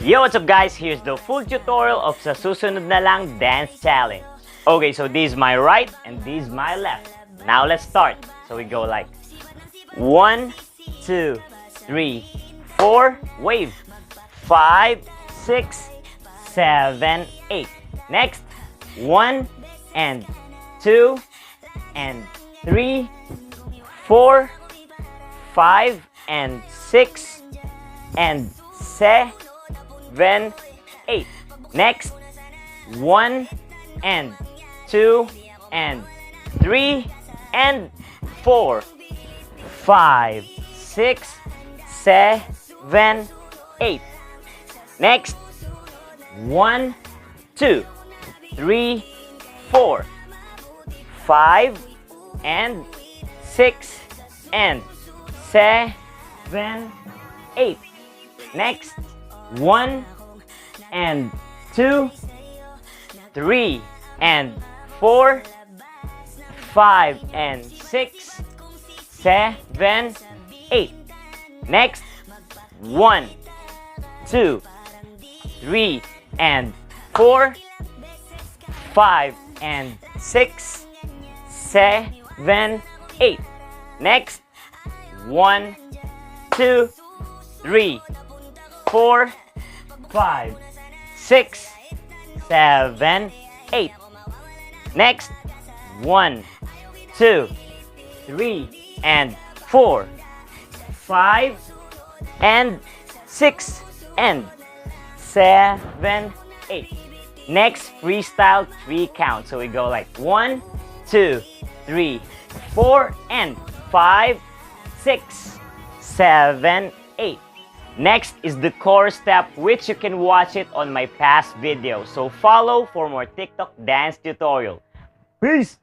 Yo, what's up guys? Here's the full tutorial of sa Susunod na lang dance challenge. Okay, so this is my right and this is my left. Now let's start. So we go like 1, 2, 3, 4, wave. 5, 6, 7, 8. Next, 1 and 2 and 3, 4, 5 and 6 and 7, 8. Next, 1 and 2 and 3 and 4, 5, 6, 7, 8. Next, 1, 2, 3, 4, 5 and 6 and 7, 8. Next, 1 and 2, 3 and 4, 5 and 6, 7, 8. Next, 1, 2, 3 and 4, 5 and 6, 7, 8. Next, 1, 2, 3, 4, 5, 6, 7, 8. Next, 1, 2, 3 and 4, 5 and 6 and 7, 8. Next, freestyle 3 count. So we go like 1, 2, 3, 4 and 5, 6, 7, 8. Next is the chorus step, which you can watch it on my past video. So follow for more TikTok dance tutorial. Peace!